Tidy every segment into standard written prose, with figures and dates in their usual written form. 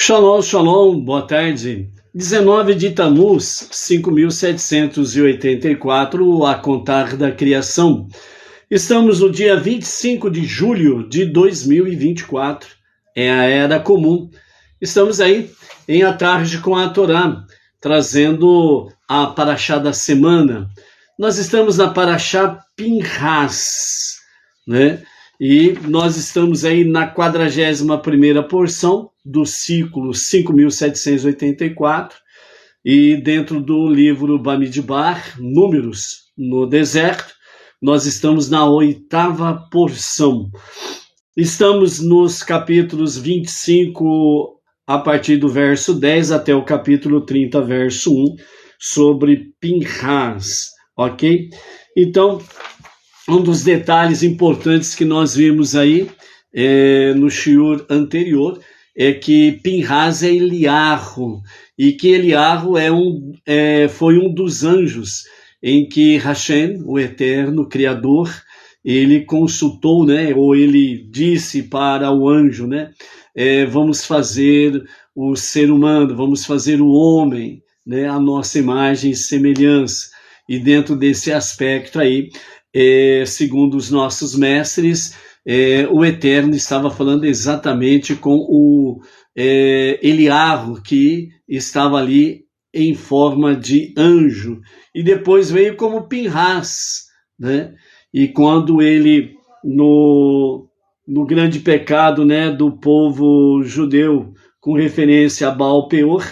Shalom, shalom, boa tarde. 19 de Tammuz, 5.784, a contar da criação. Estamos no dia 25 de julho de 2024, é a Era Comum. Estamos aí em A Tarde com a Torá, trazendo a Parashá da semana. Nós estamos na Parashá Pinhas, né? E nós estamos aí na 41ª porção do ciclo 5.784, e dentro do livro Bamidbar, Números no Deserto, nós estamos na 8ª porção. Estamos nos capítulos 25, a partir do verso 10, até o capítulo 30, verso 1, sobre Pinhas, ok? Então, um dos detalhes importantes que nós vimos aí no shiur anterior é que Pinhas é Eliarro, e que Eliarro foi um dos anjos em que Hashem, o Eterno Criador, ele consultou, né, ou ele disse para o anjo, né, vamos fazer o ser humano, vamos fazer o homem, né, a nossa imagem e semelhança. E dentro desse aspecto aí, segundo os nossos mestres, o Eterno estava falando exatamente com o Eliarro, que estava ali em forma de anjo, e depois veio como Pinhas, né? E quando ele, no grande pecado, né, do povo judeu, com referência a Baal Peor,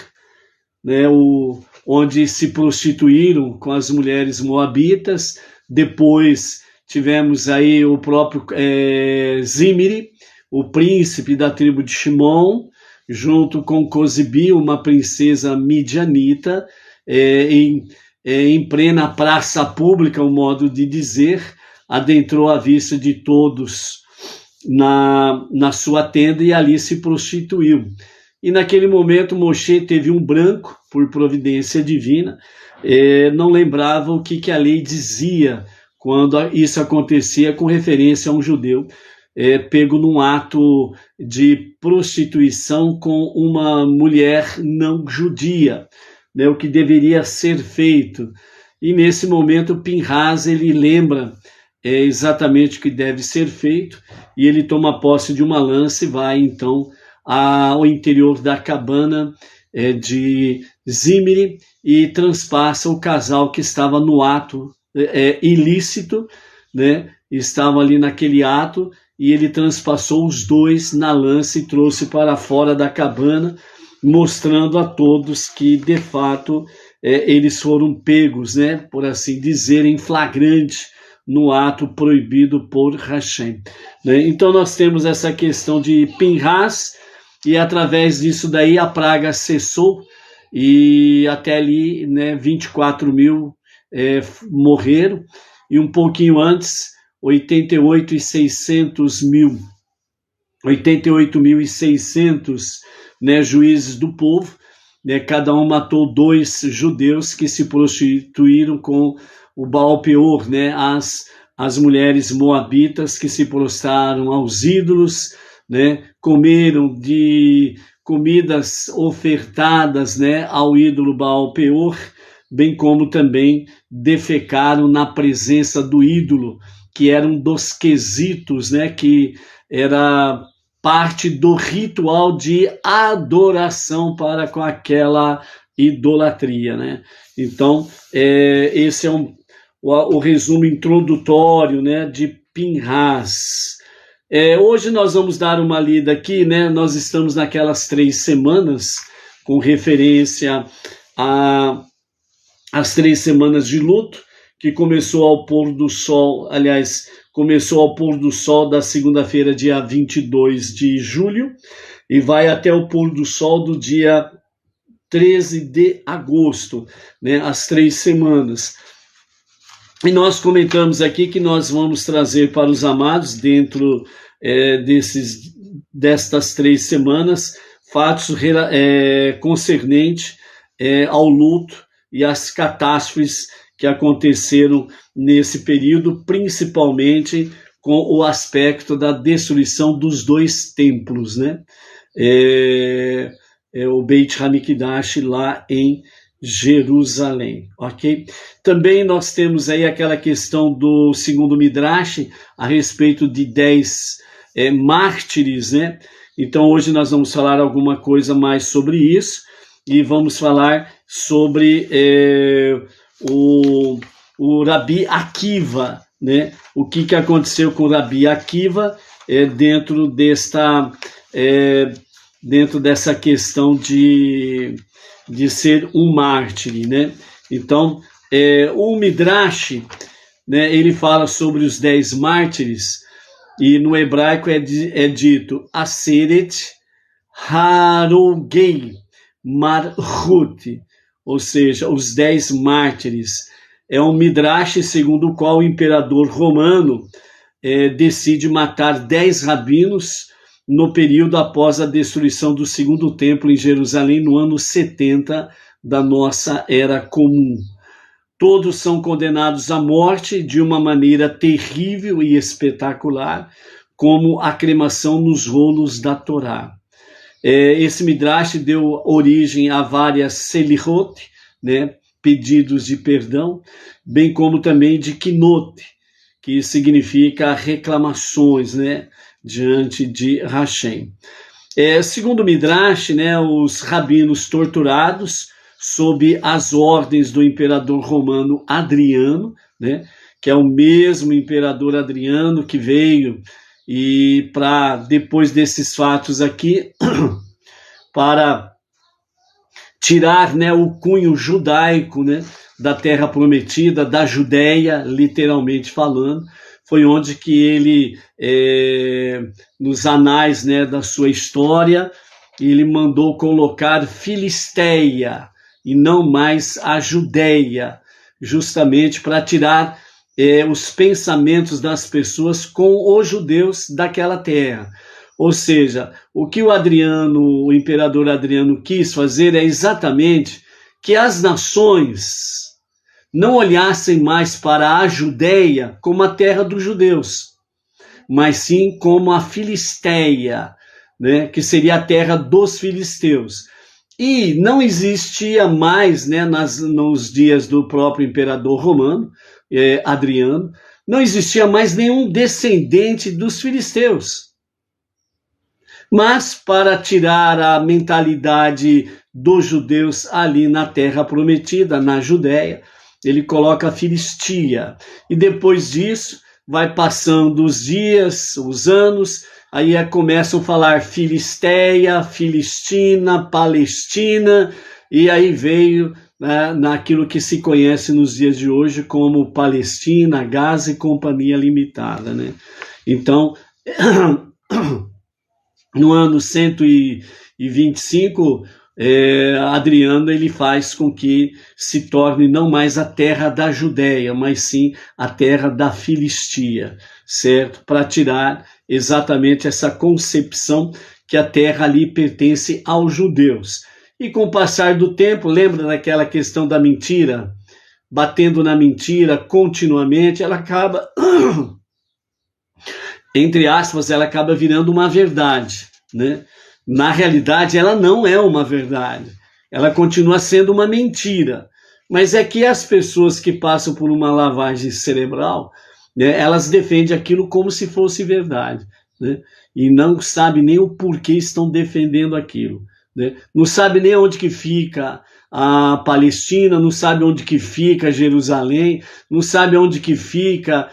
né, onde se prostituíram com as mulheres moabitas, depois tivemos aí o próprio Zimri, o príncipe da tribo de Shimon, junto com Cozibi, uma princesa midianita, em plena praça pública, um modo de dizer, adentrou à vista de todos na sua tenda e ali se prostituiu. E naquele momento Moshe teve um branco, por providência divina, não lembrava o que a lei dizia quando isso acontecia com referência a um judeu pego num ato de prostituição com uma mulher não judia, né, o que deveria ser feito. E nesse momento Pinhas, ele lembra exatamente o que deve ser feito, e ele toma posse de uma lança e vai então ao interior da cabana de Zimri e transpassa o casal que estava no ato ilícito, né? Estava ali naquele ato, e ele transpassou os dois na lança e trouxe para fora da cabana, mostrando a todos que, de fato, eles foram pegos, né, por assim dizer, em flagrante, no ato proibido por Hashem, né? Então nós temos essa questão de Pinhas, e através disso daí a praga cessou, e até ali, né, 24 mil morreram, e um pouquinho antes, 88.600, né, juízes do povo, né, cada um matou 2 judeus que se prostituíram com o Baal Peor, né, as mulheres moabitas que se prostraram aos ídolos, né, comeram de comidas ofertadas, né, ao ídolo Baal Peor, bem como também defecaram na presença do ídolo, que era um dos quesitos, né, que era parte do ritual de adoração para com aquela idolatria, né? Então, esse é o resumo introdutório, né, de Pinhas. Hoje nós vamos dar uma lida aqui, né? Nós estamos naquelas 3 semanas, com referência às 3 semanas de luto, que começou ao pôr do sol, aliás, começou ao pôr do sol da segunda-feira, dia 22 de julho, e vai até o pôr do sol do dia 13 de agosto, né, as 3 semanas. E nós comentamos aqui que nós vamos trazer para os amados, dentro destas 3 semanas, fatos concernentes ao luto e às catástrofes que aconteceram nesse período, principalmente com o aspecto da destruição dos 2 templos, né? o Beit HaMikdash lá em Jerusalém, ok? Também nós temos aí aquela questão do segundo Midrash a respeito de 10 mártires, né? Então hoje nós vamos falar alguma coisa mais sobre isso e vamos falar sobre o Rabi Akiva, né? O que aconteceu com o Rabi Akiva dentro dessa questão de ser um mártir, né? Então, o Midrash, né, ele fala sobre os 10 mártires, e no hebraico é dito Aseret Harogei Marhut, ou seja, os 10 mártires. É um Midrash segundo o qual o imperador romano decide matar 10 rabinos no período após a destruição do segundo templo em Jerusalém, no ano 70 da nossa Era Comum. Todos são condenados à morte de uma maneira terrível e espetacular, como a cremação nos rolos da Torá. Esse Midrash deu origem a várias selihot, né, pedidos de perdão, bem como também de kinot, que significa reclamações, né, diante de Hashem. Segundo o Midrash, né, os rabinos torturados sob as ordens do imperador romano Adriano, né, que é o mesmo imperador Adriano que veio e para depois desses fatos aqui para tirar, né, o cunho judaico, né, da Terra Prometida, da Judéia, literalmente falando. Foi onde que ele, nos anais, né, da sua história, ele mandou colocar Filisteia e não mais a Judéia, justamente para tirar os pensamentos das pessoas com os judeus daquela terra. Ou seja, o que o imperador Adriano quis fazer é exatamente que as nações não olhassem mais para a Judéia como a terra dos judeus, mas sim como a Filisteia, né, que seria a terra dos filisteus. E não existia mais, né, nos dias do próprio imperador romano, Adriano, não existia mais nenhum descendente dos filisteus. Mas para tirar a mentalidade dos judeus ali na Terra Prometida, na Judéia, ele coloca a Filistia. E depois disso, vai passando os dias, os anos, aí começam a falar Filisteia, Filistina, Palestina, e aí veio, né, naquilo que se conhece nos dias de hoje como Palestina, Gaza e Companhia Limitada, né? Então, no ano 125, Adriano ele faz com que se torne não mais a terra da Judéia, mas sim a terra da Filistia, certo? Para tirar exatamente essa concepção que a terra ali pertence aos judeus. E com o passar do tempo, lembra daquela questão da mentira? Batendo na mentira continuamente, ela acaba, entre aspas, ela acaba virando uma verdade, né? Na realidade, ela não é uma verdade. Ela continua sendo uma mentira. Mas é que as pessoas que passam por uma lavagem cerebral, né, elas defendem aquilo como se fosse verdade, né? E não sabem nem o porquê estão defendendo aquilo, né? Não sabe nem onde que fica a Palestina, não sabe onde que fica Jerusalém, não sabe onde que fica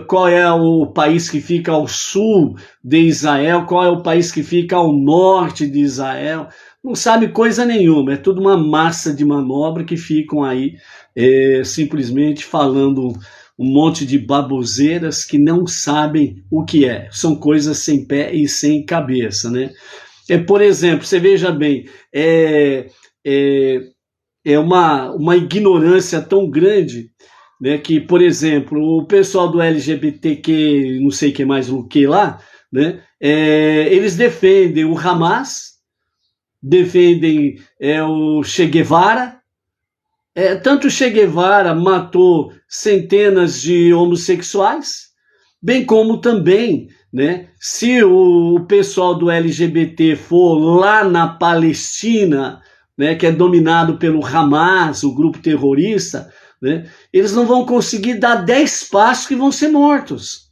qual é o país que fica ao sul de Israel, qual é o país que fica ao norte de Israel, não sabe coisa nenhuma, é tudo uma massa de manobra que ficam aí simplesmente falando um monte de baboseiras que não sabem o que é, são coisas sem pé e sem cabeça, né? Por exemplo, você veja bem, uma ignorância tão grande, né, que, por exemplo, o pessoal do LGBTQ, não sei o que mais o que lá, né, eles defendem o Hamas, defendem o Che Guevara. Tanto o Che Guevara matou centenas de homossexuais, bem como também né? Se o pessoal do LGBT for lá na Palestina, né, que é dominado pelo Hamas, o grupo terrorista, né, eles não vão conseguir dar 10 passos que vão ser mortos,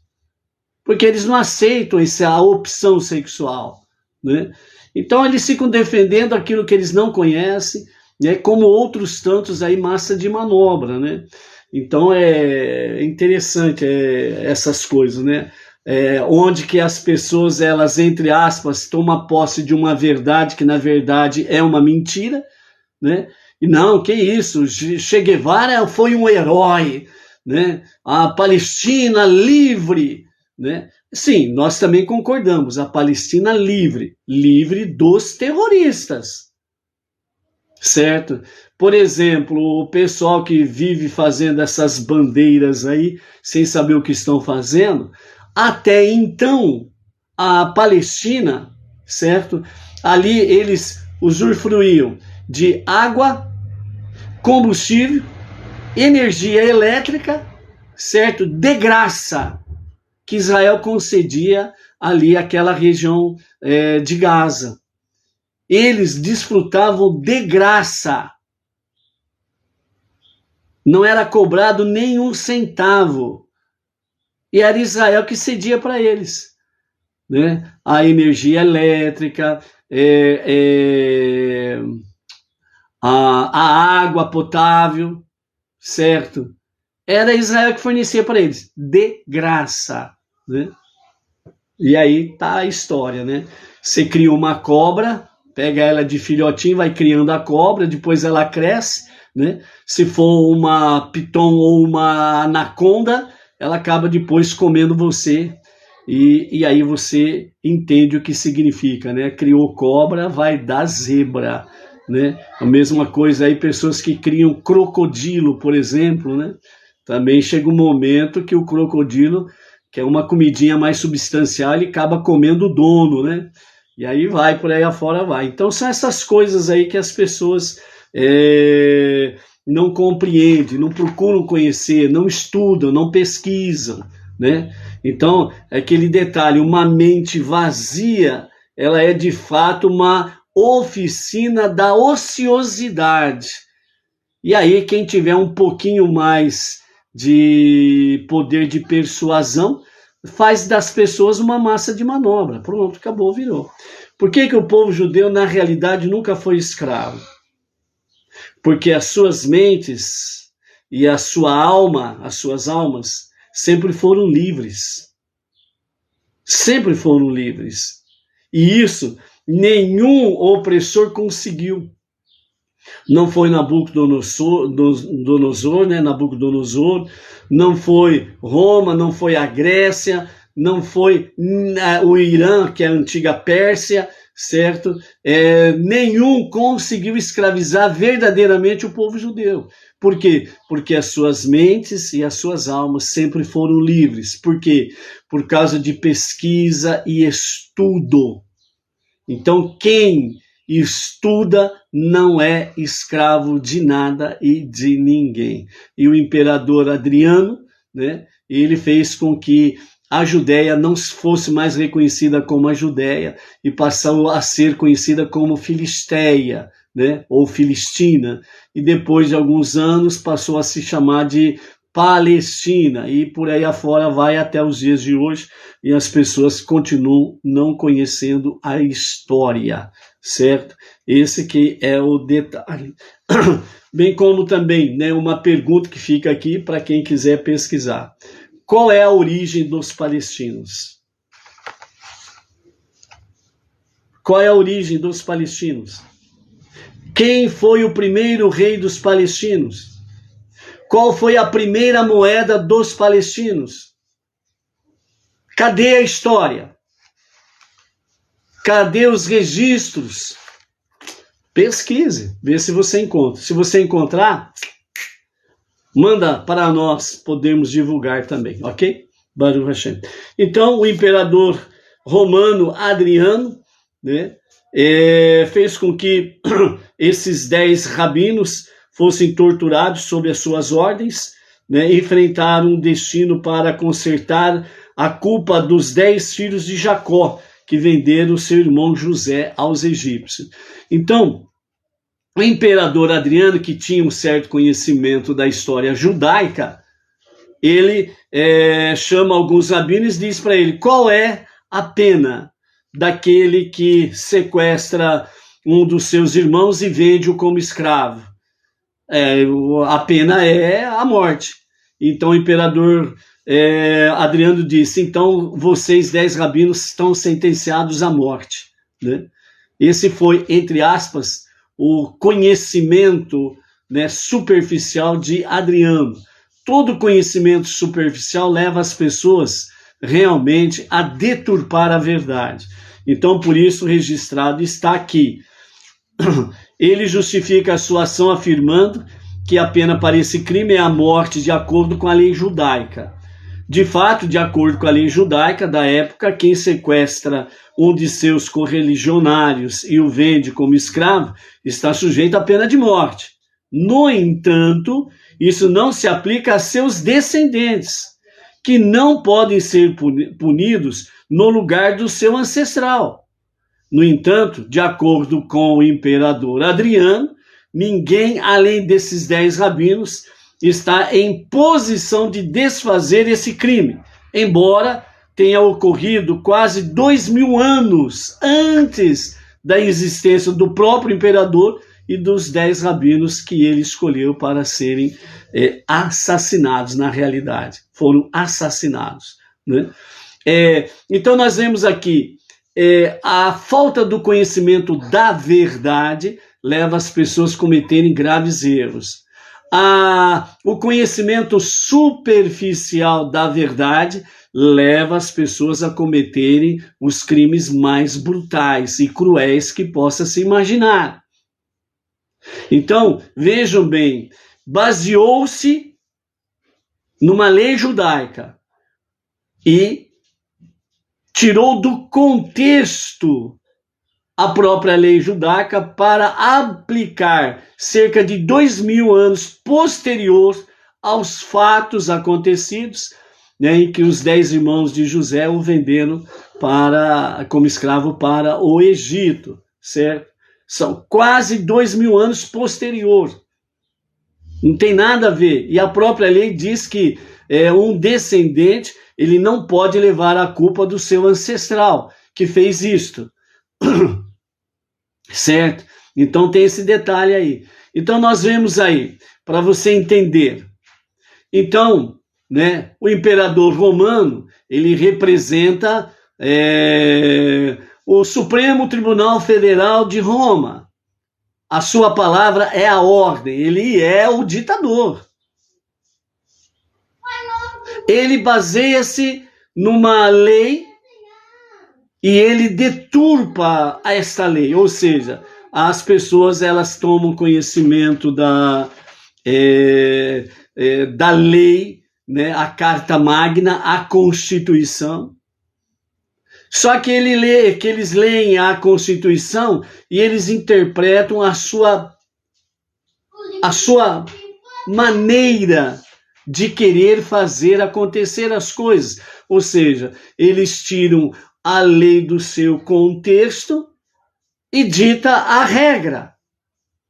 porque eles não aceitam essa opção sexual, né? Então eles ficam defendendo aquilo que eles não conhecem, né, como outros tantos aí, massa de manobra, né? Então é interessante essas coisas, né? Onde que as pessoas, elas, entre aspas, tomam posse de uma verdade que na verdade é uma mentira, né? E não, que isso, Che Guevara foi um herói, né? A Palestina livre, né? Sim, nós também concordamos, a Palestina livre, livre dos terroristas, certo? Por exemplo, o pessoal que vive fazendo essas bandeiras aí, sem saber o que estão fazendo, até então, a Palestina, certo? Ali eles usufruíam de água, combustível, energia elétrica, certo? De graça, que Israel concedia ali àquela região de Gaza. Eles desfrutavam de graça. Não era cobrado nenhum centavo. E era Israel que cedia para eles, né? A energia elétrica, a água potável, certo? Era Israel que fornecia para eles, de graça, né? E aí tá a história, né? Você cria uma cobra, pega ela de filhotinho, vai criando a cobra, depois ela cresce, né? Se for uma piton ou uma anaconda, ela acaba depois comendo você, e aí você entende o que significa, né? Criou cobra, vai dar zebra, né? A mesma coisa aí, pessoas que criam crocodilo, por exemplo, né? Também chega um momento que o crocodilo, que é uma comidinha mais substancial, ele acaba comendo o dono, né? E aí vai, por aí afora vai. Então são essas coisas aí que as pessoas não compreendem, não procuram conhecer, não estudam, não pesquisam, né? Então, aquele detalhe, uma mente vazia, ela é de fato uma oficina da ociosidade. E aí, quem tiver um pouquinho mais de poder de persuasão, faz das pessoas uma massa de manobra. Pronto, acabou, virou. Por que que o povo judeu, na realidade, nunca foi escravo? Porque as suas mentes e a sua alma, as suas almas, sempre foram livres. Sempre foram livres. E isso nenhum opressor conseguiu. Não foi Nabucodonosor, né? Nabucodonosor, não foi Roma, não foi a Grécia, não foi o Irã, que é a antiga Pérsia, certo? Nenhum conseguiu escravizar verdadeiramente o povo judeu. Por quê? Porque as suas mentes e as suas almas sempre foram livres. Por quê? Por causa de pesquisa e estudo. Então, quem estuda não é escravo de nada e de ninguém. E o imperador Adriano, né, ele fez com que a Judéia não fosse mais reconhecida como a Judéia e passou a ser conhecida como Filisteia, né, ou Filistina. E depois de alguns anos passou a se chamar de Palestina, e por aí afora vai até os dias de hoje, e as pessoas continuam não conhecendo a história, certo? Esse que é o detalhe. Bem como também, né, uma pergunta que fica aqui para quem quiser pesquisar. Qual é a origem dos palestinos? Qual é a origem dos palestinos? Quem foi o primeiro rei dos palestinos? Qual foi a primeira moeda dos palestinos? Cadê a história? Cadê os registros? Pesquise, vê se você encontra. Se você encontrar, manda para nós podermos divulgar também, ok? Baruch Hashem. Então, o imperador romano Adriano, né, fez com que esses 10 rabinos fossem torturados sob as suas ordens, né, enfrentaram um destino para consertar a culpa dos 10 filhos de Jacó, que venderam seu irmão José aos egípcios. Então, o imperador Adriano, que tinha um certo conhecimento da história judaica, ele chama alguns rabinos e diz para ele: qual é a pena daquele que sequestra um dos seus irmãos e vende-o como escravo? A pena é a morte. Então o imperador Adriano disse: então vocês 10 rabinos estão sentenciados à morte, né? Esse foi, entre aspas, o conhecimento, né, superficial de Adriano. Todo conhecimento superficial leva as pessoas realmente a deturpar a verdade. Então, por isso, registrado está aqui. Ele justifica a sua ação afirmando que a pena para esse crime é a morte de acordo com a lei judaica. De fato, de acordo com a lei judaica da época, quem sequestra um de seus correligionários e o vende como escravo está sujeito à pena de morte. No entanto, isso não se aplica a seus descendentes, que não podem ser punidos no lugar do seu ancestral. No entanto, de acordo com o imperador Adriano, ninguém além desses 10 rabinos está em posição de desfazer esse crime, embora tenha ocorrido quase 2000 anos antes da existência do próprio imperador e dos 10 rabinos que ele escolheu para serem assassinados. Na realidade, foram assassinados, né? Então nós vemos aqui a falta do conhecimento da verdade leva as pessoas a cometerem graves erros. O conhecimento superficial da verdade leva as pessoas a cometerem os crimes mais brutais e cruéis que possa se imaginar. Então, vejam bem, baseou-se numa lei judaica e tirou do contexto a própria lei judaica para aplicar cerca de 2000 anos posterior aos fatos acontecidos, né, em que os 10 irmãos de José o venderam como escravo para o Egito, certo? São quase 2000 anos posterior. Não tem nada a ver. E a própria lei diz que um descendente ele não pode levar a culpa do seu ancestral que fez isto. Certo? Então tem esse detalhe aí. Então nós vemos aí, para você entender. Então, né, o imperador romano, ele representa o Supremo Tribunal Federal de Roma. A sua palavra é a ordem, ele é o ditador. Ele baseia-se numa lei e ele deturpa esta lei, ou seja, as pessoas elas tomam conhecimento da lei, né, a Carta Magna, a Constituição. Só que eles leem a Constituição e eles interpretam a sua maneira de querer fazer acontecer as coisas. Ou seja, eles tiram a lei do seu contexto e dita a regra,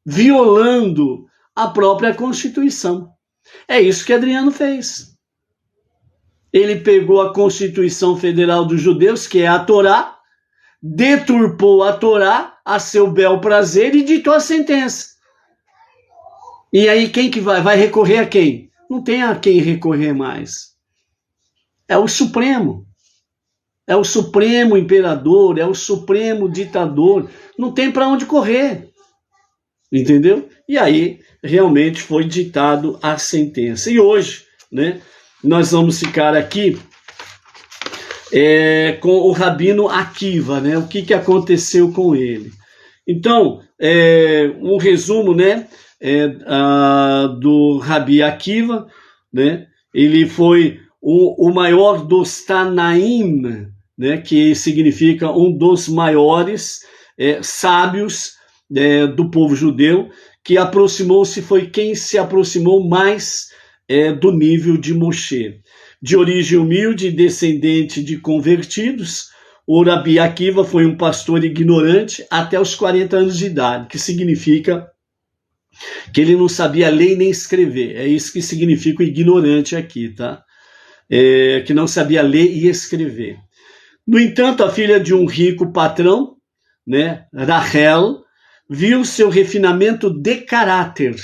violando a própria Constituição. É isso que Adriano fez. Ele pegou a Constituição Federal dos Judeus, que é a Torá, deturpou a Torá a seu bel prazer e ditou a sentença. E aí quem que vai? Vai recorrer a quem? Não tem a quem recorrer mais. É o Supremo. É o Supremo Imperador, é o Supremo Ditador. Não tem para onde correr. Entendeu? E aí realmente foi ditado a sentença. E hoje, né, nós vamos ficar aqui com o Rabino Akiva, né? O que aconteceu com ele? Então, um resumo, né, do Rabi Akiva, né? Ele foi o maior dos Tanaim, né, que significa um dos maiores sábios do povo judeu, que foi quem se aproximou mais do nível de Moshe. de origem humilde e descendente de convertidos, o Rabi Akiva foi um pastor ignorante até os 40 anos de idade, que significa que ele não sabia ler nem escrever. É isso que significa o ignorante aqui, tá? Que não sabia ler e escrever. No entanto, a filha de um rico patrão, né, Rachel, viu seu refinamento de caráter,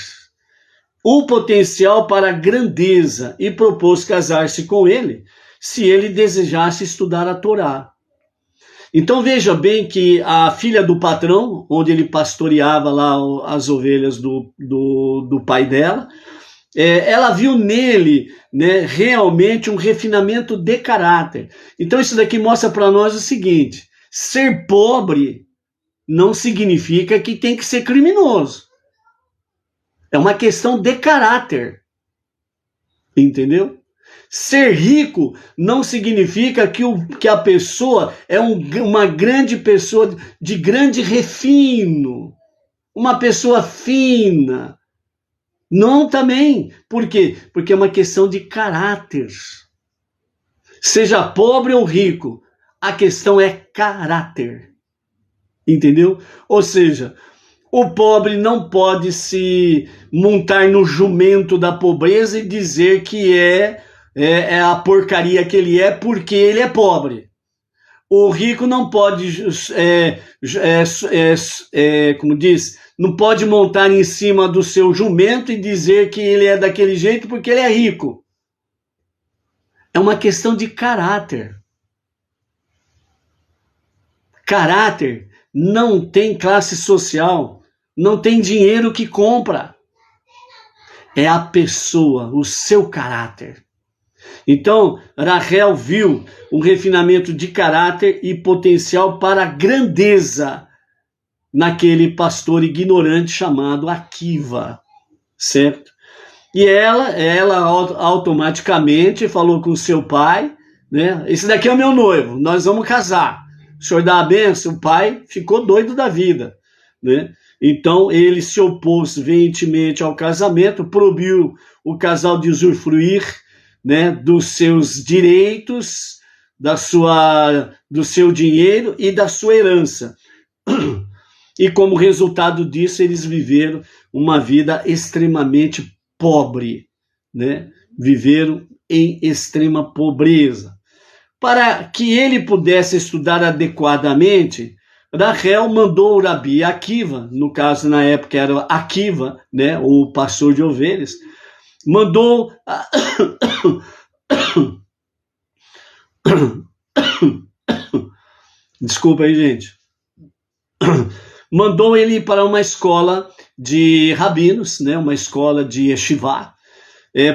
o potencial para grandeza, e propôs casar-se com ele, se ele desejasse estudar a Torá. Então veja bem que a filha do patrão, onde ele pastoreava lá as ovelhas do pai dela, ela viu nele, né, realmente um refinamento de caráter. Então isso daqui mostra para nós o seguinte: ser pobre não significa que tem que ser criminoso. É uma questão de caráter. Entendeu? Ser rico não significa que a pessoa é uma grande pessoa de grande refino, uma pessoa fina. Não também. Por quê? Porque é uma questão de caráter. Seja pobre ou rico, a questão é caráter. Entendeu? Ou seja, o pobre não pode se montar no jumento da pobreza e dizer que é a porcaria que ele é porque ele é pobre. O rico não pode, como diz, não pode montar em cima do seu jumento e dizer que ele é daquele jeito porque ele é rico. É uma questão de caráter. Caráter não tem classe social, não tem dinheiro que compra. É a pessoa, o seu caráter. Então, Rachel viu um refinamento de caráter e potencial para grandeza naquele pastor ignorante chamado Akiva, certo? E ela automaticamente falou com seu pai, né? Esse daqui é o meu noivo, nós vamos casar. O senhor dá a benção? O pai ficou doido da vida, né? Então ele se opôs veementemente ao casamento, proibiu o casal de usufruir, né, dos seus direitos, do seu dinheiro e da sua herança. E como resultado disso, eles viveram uma vida extremamente pobre, né? Viveram em extrema pobreza. Para que ele pudesse estudar adequadamente, Rachel mandou o Rabi Akiva, no caso na época era Akiva, né, o pastor de ovelhas, mandou desculpa aí, gente. Mandou ele para uma escola de rabinos, né, uma escola de yeshivá,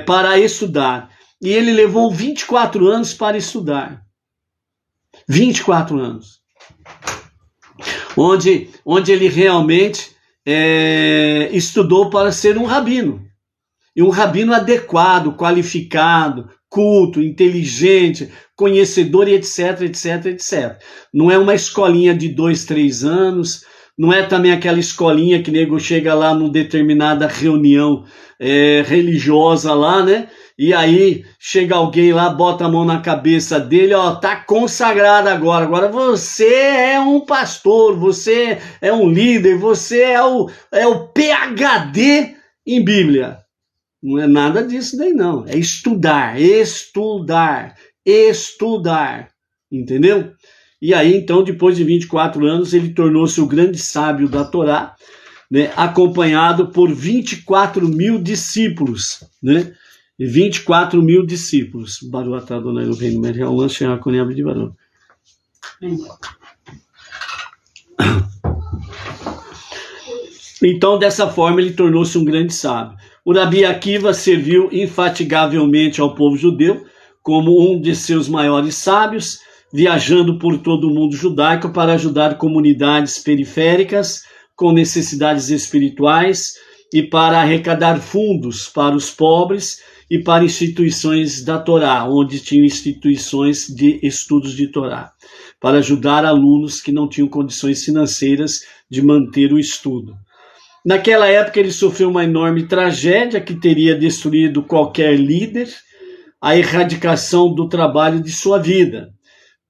para estudar. E ele levou 24 anos para estudar. 24 anos. Onde ele realmente estudou para ser um rabino. E um rabino adequado, qualificado, culto, inteligente, conhecedor e etc, etc, etc. Não é uma escolinha de 2, 3 anos, não é também aquela escolinha que nego chega lá numa determinada reunião religiosa lá, né? E aí chega alguém lá, bota a mão na cabeça dele, ó, tá consagrado agora você é um pastor, você é um líder, você é o PhD em Bíblia. Não é nada disso daí não, é estudar, entendeu? E aí então, depois de 24 anos, ele tornou-se o grande sábio da Torá, né, acompanhado por 24 mil discípulos, né? 24 mil discípulos. Baruch Adonai Eloheinu melech haolam asher hakol abdi baruch. Então, dessa forma, ele tornou-se um grande sábio. O Rabi Akiva serviu infatigavelmente ao povo judeu como um de seus maiores sábios, viajando por todo o mundo judaico para ajudar comunidades periféricas com necessidades espirituais e para arrecadar fundos para os pobres e para instituições da Torá, onde tinham instituições de estudos de Torá, para ajudar alunos que não tinham condições financeiras de manter o estudo. Naquela época ele sofreu uma enorme tragédia que teria destruído qualquer líder. a erradicação do trabalho de sua vida.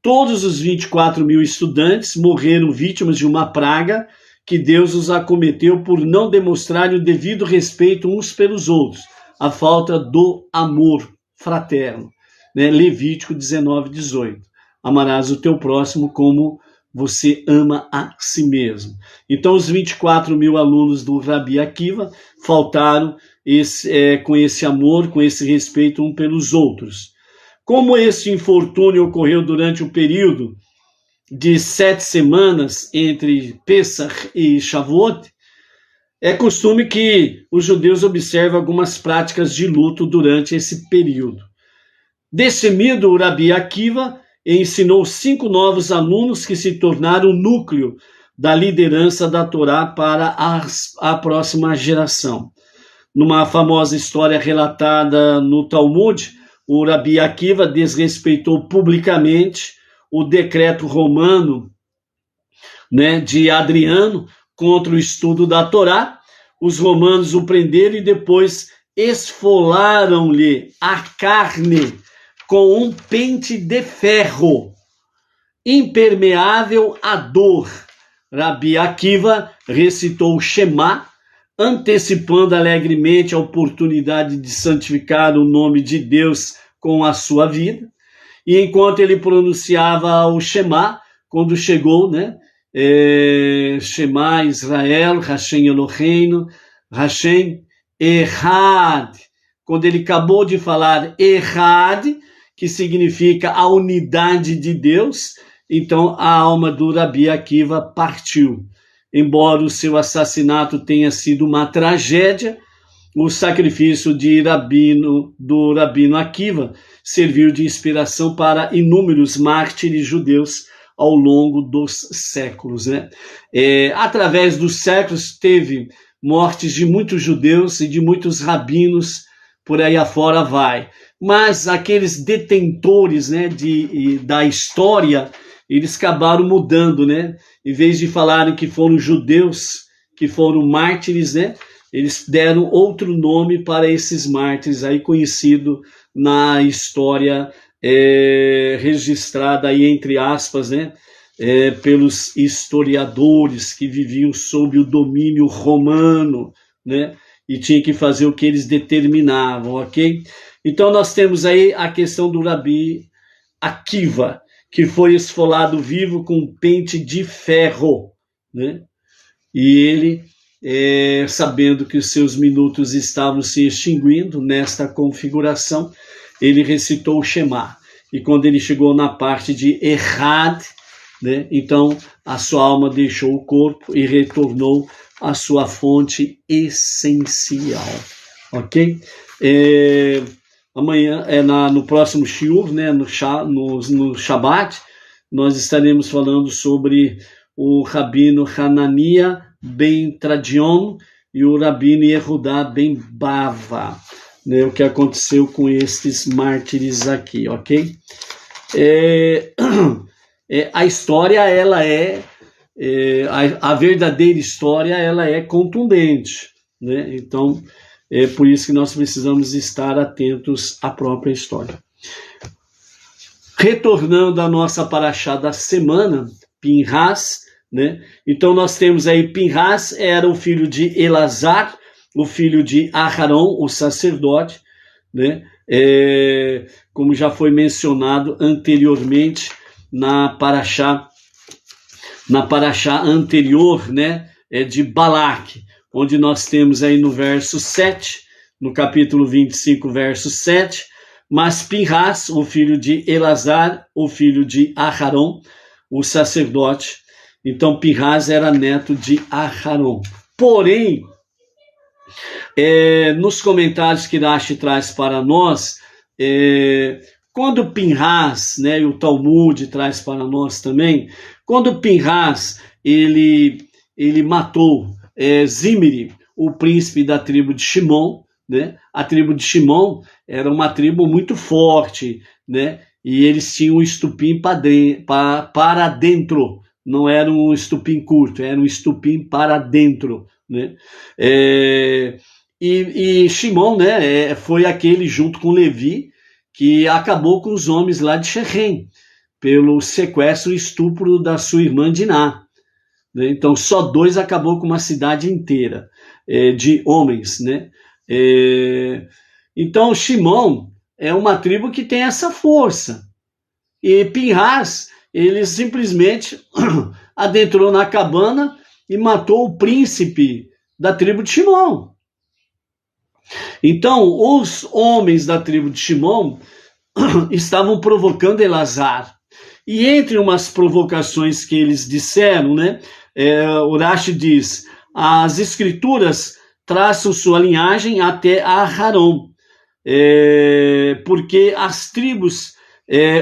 Todos os 24 mil estudantes morreram vítimas de uma praga que Deus os acometeu por não demonstrarem o devido respeito uns pelos outros, a falta do amor fraterno. Né? Levítico 19:18. Amarás o teu próximo como você ama a si mesmo. Então, os 24 mil alunos do Rabi Akiva faltaram com esse amor, com esse respeito um pelos outros. Como esse infortúnio ocorreu durante o período de 7 semanas entre Pesach e Shavuot, é costume que os judeus observem algumas práticas de luto durante esse período. Destemido, o Rabi Akiva ensinou 5 novos alunos que se tornaram o núcleo da liderança da Torá para a próxima geração. Numa famosa história relatada no Talmud, o Rabi Akiva desrespeitou publicamente o decreto romano, né, de Adriano contra o estudo da Torá. Os romanos o prenderam e depois esfolaram-lhe a carne com um pente de ferro, impermeável à dor. Rabi Akiva recitou o Shema, antecipando alegremente a oportunidade de santificar o nome de Deus com a sua vida. E enquanto ele pronunciava o Shema, quando chegou, né, Shema Israel, Hashem Eloheinu, Hashem Echad. Quando ele acabou de falar Echad, que significa a unidade de Deus, então a alma do Rabi Akiva partiu. Embora o seu assassinato tenha sido uma tragédia, o sacrifício do Rabino Akiva serviu de inspiração para inúmeros mártires judeus ao longo dos séculos. Né? Através dos séculos teve mortes de muitos judeus e de muitos rabinos, por aí afora vai. Mas aqueles detentores, né, da história, eles acabaram mudando, né? Em vez de falarem que foram judeus, que foram mártires, né? Eles deram outro nome para esses mártires, aí conhecido na história registrada aí entre aspas, né? Pelos historiadores que viviam sob o domínio romano, né? E tinha que fazer o que eles determinavam, ok? Então nós temos aí a questão do Rabi Akiva, que foi esfolado vivo com um pente de ferro, né? E ele, sabendo que os seus minutos estavam se extinguindo nesta configuração, ele recitou o Shema. E quando ele chegou na parte de Echad, né, então a sua alma deixou o corpo e retornou à sua fonte essencial. Ok? Amanhã, no próximo shiur, né, no Shabbat, nós estaremos falando sobre o Rabino Hanania ben Tradion e o Rabino Yehudá ben Bava, né, o que aconteceu com estes mártires aqui, ok? A história, ela a verdadeira história, ela é contundente, né? Então, é por isso que nós precisamos estar atentos à própria história. Retornando à nossa paraxá da semana, Pinhas, né? Então nós temos aí Pinhas, era o filho de Elazar, o filho de Aharon, o sacerdote, né? Como já foi mencionado anteriormente na paraxá anterior, né? De Balaque, onde nós temos aí no verso 7, no capítulo 25, verso 7, mas Pinhas, o filho de Elazar, o filho de Aharon, o sacerdote. Então Pinhas era neto de Aharon. Porém, nos comentários que Rashi traz para nós, quando Pinhas, né, e o Talmud traz para nós também, quando Pinhas ele matou Zimri, o príncipe da tribo de Shimon, né? A tribo de Shimon era uma tribo muito forte, né? E eles tinham um estupim para dentro, não era um estupim curto, era um estupim para dentro, né? E Shimon, né, foi aquele junto com Levi que acabou com os homens lá de Shechem, pelo sequestro e estupro da sua irmã Diná. Então, só 2 acabou com uma cidade inteira de homens, né? Então, Shimon é uma tribo que tem essa força. E Pinhas, ele simplesmente adentrou na cabana e matou o príncipe da tribo de Shimon. Então, os homens da tribo de Shimon estavam provocando Elazar. E entre umas provocações que eles disseram, né, o Rashi diz, as escrituras traçam sua linhagem até Aharon, porque as tribos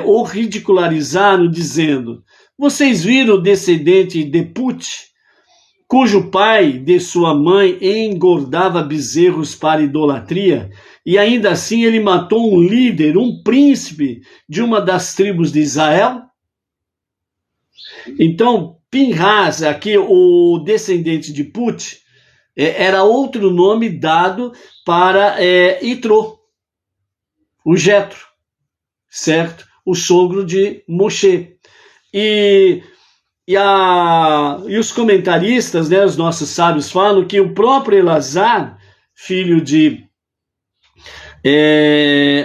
o ridicularizaram dizendo, vocês viram o descendente de Put, cujo pai de sua mãe engordava bezerros para idolatria, e ainda assim ele matou um líder, um príncipe de uma das tribos de Israel? Então, Pinhas, aqui o descendente de Put, era outro nome dado para Itró, o Jetro, certo? O sogro de Moshe. E os comentaristas, né, os nossos sábios falam que o próprio Elazar, filho de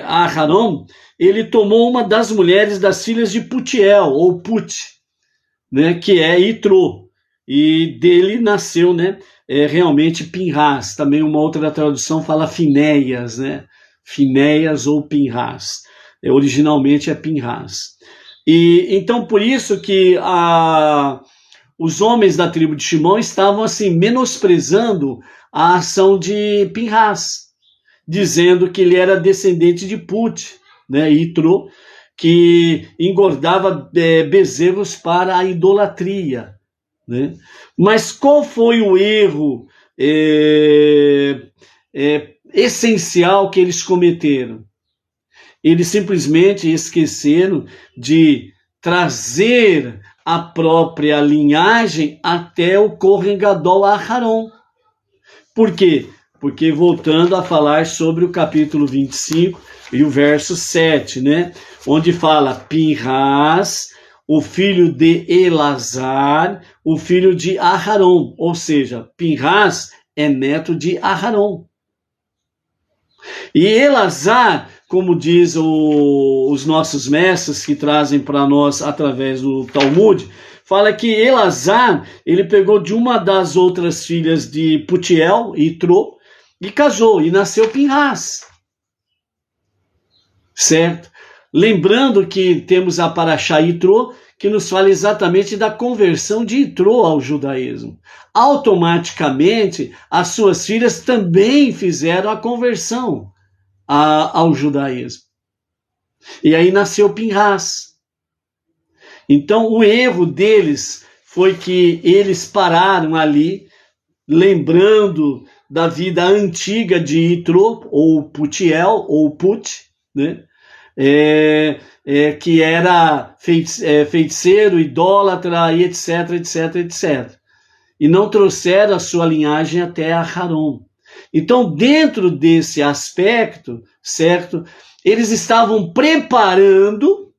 Aharon, ele tomou uma das mulheres das filhas de Putiel, ou Put, né, que é Itró, e dele nasceu, né, realmente Pinhas. Também uma outra tradução fala Finéias, né, Finéias ou Pinhas, originalmente é Pinhas. E então por isso que os homens da tribo de Shimon estavam assim menosprezando a ação de Pinhas, dizendo que ele era descendente de Put, né, Itró, que engordava bezerros para a idolatria, né? Mas qual foi o erro essencial que eles cometeram? Eles simplesmente esqueceram de trazer a própria linhagem até o Kohen Gadol Aharon. Por quê? Porque voltando a falar sobre o capítulo 25 e o verso 7, né? Onde fala Pinhas, o filho de Elazar, o filho de Aharon. Ou seja, Pinhas é neto de Aharon. E Elazar, como diz os nossos mestres que trazem para nós através do Talmud, fala que Elazar, ele pegou de uma das outras filhas de Putiel, Itró, e casou, e nasceu Pinhas. Certo? Lembrando que temos a Parashá Itró, que nos fala exatamente da conversão de Itró ao judaísmo. Automaticamente, as suas filhas também fizeram a conversão ao judaísmo. E aí nasceu Pinhas. Então, o erro deles foi que eles pararam ali, lembrando da vida antiga de Itró, ou Putiel, ou Put, né? Que era feiticeiro, idólatra, e etc, etc, etc. E não trouxeram a sua linhagem até Aharon. Então, dentro desse aspecto, certo, eles estavam preparando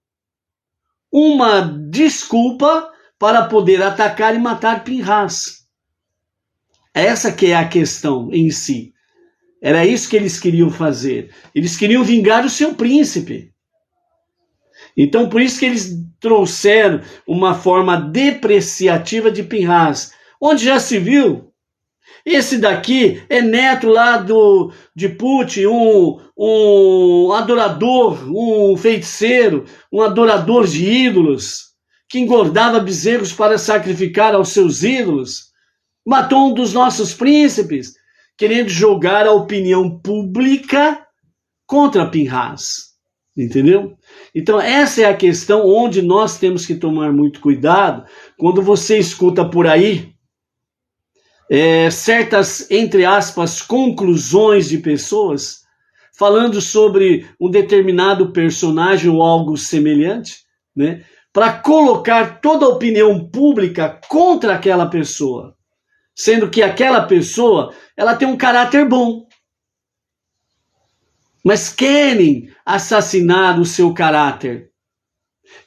uma desculpa para poder atacar e matar Pinhas. Essa que é a questão em si. Era isso que eles queriam fazer. Eles queriam vingar o seu príncipe. Então, por isso que eles trouxeram uma forma depreciativa de Pinhas. Onde já se viu? Esse daqui é neto lá de Put, um adorador, um feiticeiro, um adorador de ídolos, que engordava bezerros para sacrificar aos seus ídolos. Matou um dos nossos príncipes, querendo jogar a opinião pública contra Pinhas. Entendeu? Então essa é a questão onde nós temos que tomar muito cuidado quando você escuta por aí certas, entre aspas, conclusões de pessoas falando sobre um determinado personagem ou algo semelhante, né, para colocar toda a opinião pública contra aquela pessoa, sendo que aquela pessoa ela tem um caráter bom. mas querem assassinar o seu caráter,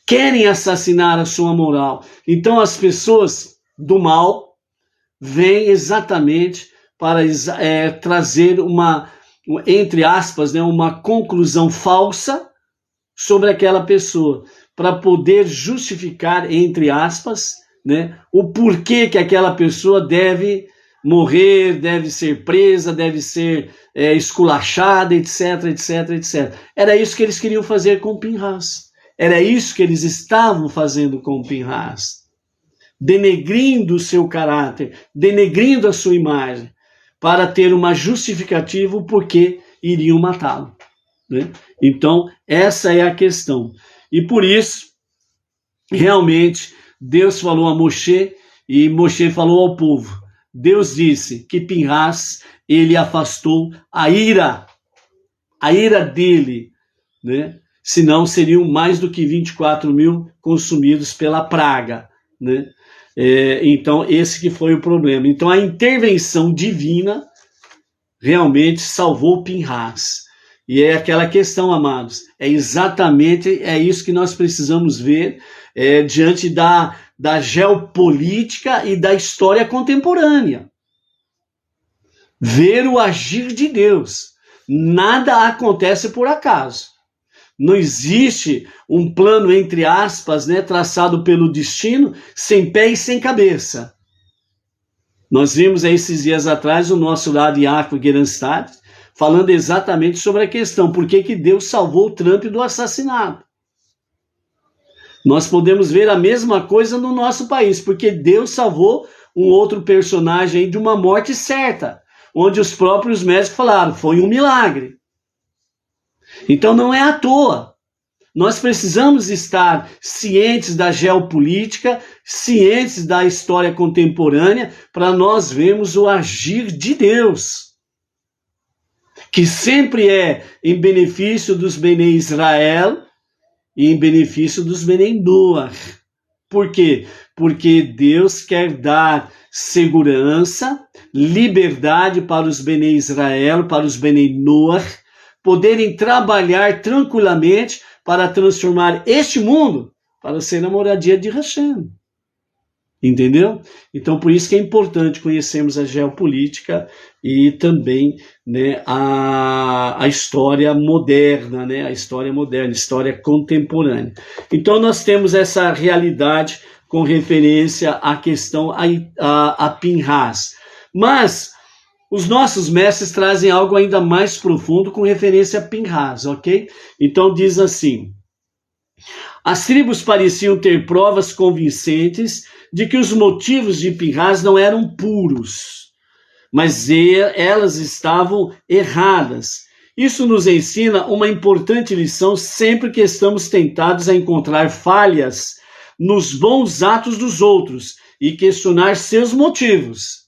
querem assassinar a sua moral. Então as pessoas do mal vêm exatamente para trazer uma, entre aspas, né, uma conclusão falsa sobre aquela pessoa, para poder justificar, entre aspas, né, o porquê que aquela pessoa deve morrer, deve ser presa, deve ser esculachada, etc, etc, etc. Era isso que eles queriam fazer com Pinhas. Era isso que eles estavam fazendo com Pinhas. Denegrindo o seu caráter, denegrindo a sua imagem, para ter uma justificativa o porquê iriam matá-lo, né? Então, essa é a questão. E por isso, realmente, Deus falou a Moshe e Moshe falou ao povo. Deus disse que Pinhas, ele afastou a ira dele, né? Senão seriam mais do que 24 mil consumidos pela praga, né? Então, esse que foi o problema. Então, a intervenção divina realmente salvou Pinhas. E é aquela questão, amados, é isso que nós precisamos ver diante da geopolítica e da história contemporânea. Ver o agir de Deus. Nada acontece por acaso. Não existe um plano, entre aspas, né, traçado pelo destino, sem pé e sem cabeça. Nós vimos esses dias atrás o nosso lado Yaakov Gerenstadt falando exatamente sobre a questão, por que Deus salvou o Trump do assassinato. Nós podemos ver a mesma coisa no nosso país, porque Deus salvou um outro personagem de uma morte certa, onde os próprios médicos falaram, foi um milagre. Então não é à toa. Nós precisamos estar cientes da geopolítica, cientes da história contemporânea, para nós vermos o agir de Deus, que sempre é em benefício dos Benei Israel e em benefício dos Benei Noach. Por quê? Porque Deus quer dar segurança, liberdade para os Benei Israel, para os Benei Noach, poderem trabalhar tranquilamente para transformar este mundo para ser a moradia de Hashem. Entendeu? Então, por isso que é importante conhecermos a geopolítica e também, né, a história moderna, né, a história contemporânea. Então, nós temos essa realidade com referência à questão a Pinhas. Mas os nossos mestres trazem algo ainda mais profundo com referência a Pinhas, ok? Então diz assim, as tribos pareciam ter provas convincentes de que os motivos de Pinhas não eram puros, mas elas estavam erradas. Isso nos ensina uma importante lição sempre que estamos tentados a encontrar falhas nos bons atos dos outros e questionar seus motivos.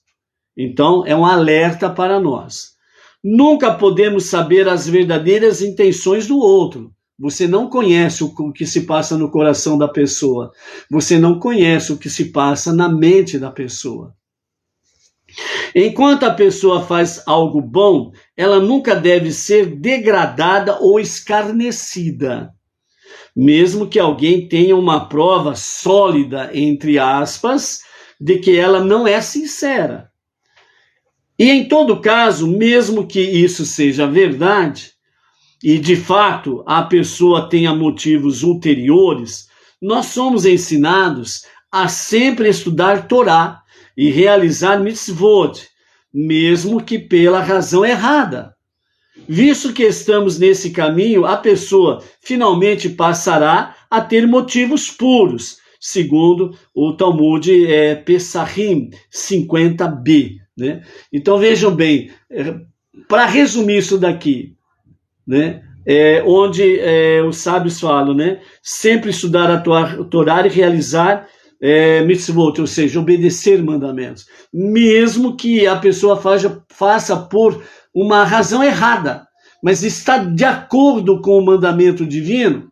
Então, é um alerta para nós. Nunca podemos saber as verdadeiras intenções do outro. Você não conhece o que se passa no coração da pessoa. Você não conhece o que se passa na mente da pessoa. Enquanto a pessoa faz algo bom, ela nunca deve ser degradada ou escarnecida. Mesmo que alguém tenha uma prova sólida, entre aspas, de que ela não é sincera. E em todo caso, mesmo que isso seja verdade, e de fato a pessoa tenha motivos ulteriores, nós somos ensinados a sempre estudar Torá e realizar mitzvot, mesmo que pela razão errada. Visto que estamos nesse caminho, a pessoa finalmente passará a ter motivos puros, segundo o Talmud Pesachim 50b. Né? Então vejam bem, para resumir isso daqui, né? Onde os sábios falam, né? Sempre estudar a Torá e realizar mitzvot, ou seja, obedecer mandamentos, mesmo que a pessoa faça por uma razão errada, mas está de acordo com o mandamento divino,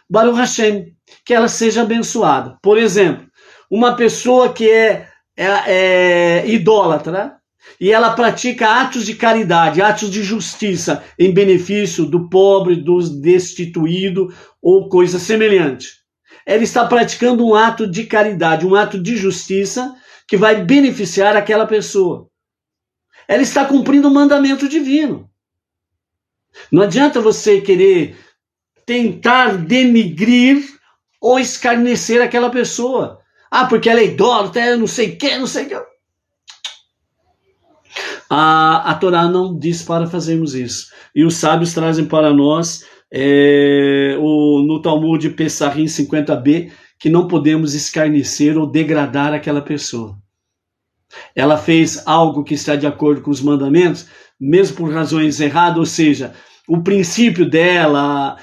Baruch Hashem, que ela seja abençoada. Por exemplo, uma pessoa que é idólatra, e ela pratica atos de caridade, atos de justiça em benefício do pobre, do destituído ou coisa semelhante. Ela está praticando um ato de caridade, um ato de justiça que vai beneficiar aquela pessoa. Ela está cumprindo um mandamento divino. Não adianta você querer tentar denigrir ou escarnecer aquela pessoa. Ah, porque ela é idólatra, ela não sei o que, não sei o que. A Torá não diz para fazermos isso. E os sábios trazem para nós, no Talmud Pessahim 50b, que não podemos escarnecer ou degradar aquela pessoa. Ela fez algo que está de acordo com os mandamentos, mesmo por razões erradas, ou seja, o princípio dela,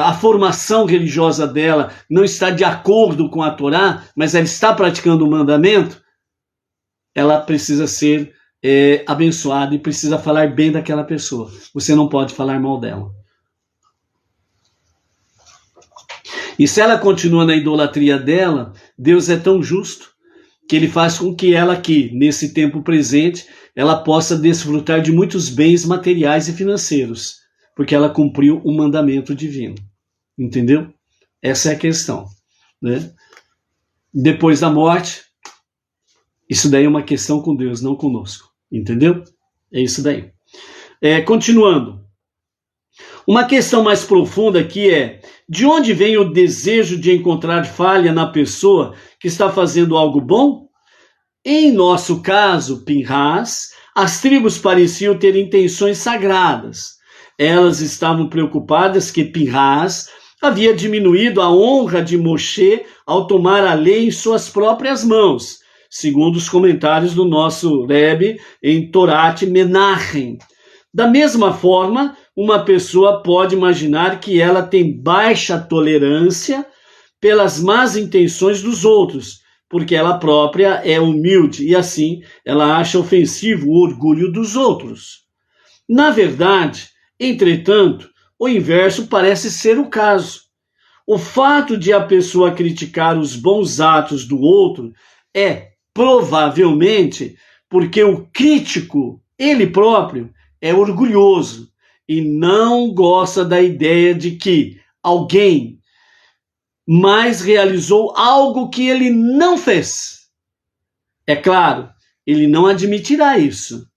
a formação religiosa dela não está de acordo com a Torá, mas ela está praticando o mandamento, ela precisa ser abençoada e precisa falar bem daquela pessoa. Você não pode falar mal dela. E se ela continua na idolatria dela, Deus é tão justo que ele faz com que ela aqui, nesse tempo presente, ela possa desfrutar de muitos bens materiais e financeiros, porque ela cumpriu um mandamento divino. Entendeu? Essa é a questão, né? Depois da morte, isso daí é uma questão com Deus, não conosco. Entendeu? É isso daí. Continuando. Uma questão mais profunda aqui de onde vem o desejo de encontrar falha na pessoa que está fazendo algo bom? Em nosso caso, Pinhas, as tribos pareciam ter intenções sagradas. Elas estavam preocupadas que Pinhas havia diminuído a honra de Moshe ao tomar a lei em suas próprias mãos, segundo os comentários do nosso Rebbe em Torat Menachem. Da mesma forma, uma pessoa pode imaginar que ela tem baixa tolerância pelas más intenções dos outros, porque ela própria é humilde e assim ela acha ofensivo o orgulho dos outros. Na verdade, entretanto, o inverso parece ser o caso. O fato de a pessoa criticar os bons atos do outro é provavelmente porque o crítico, ele próprio, é orgulhoso e não gosta da ideia de que alguém mais realizou algo que ele não fez. É claro, ele não admitirá isso,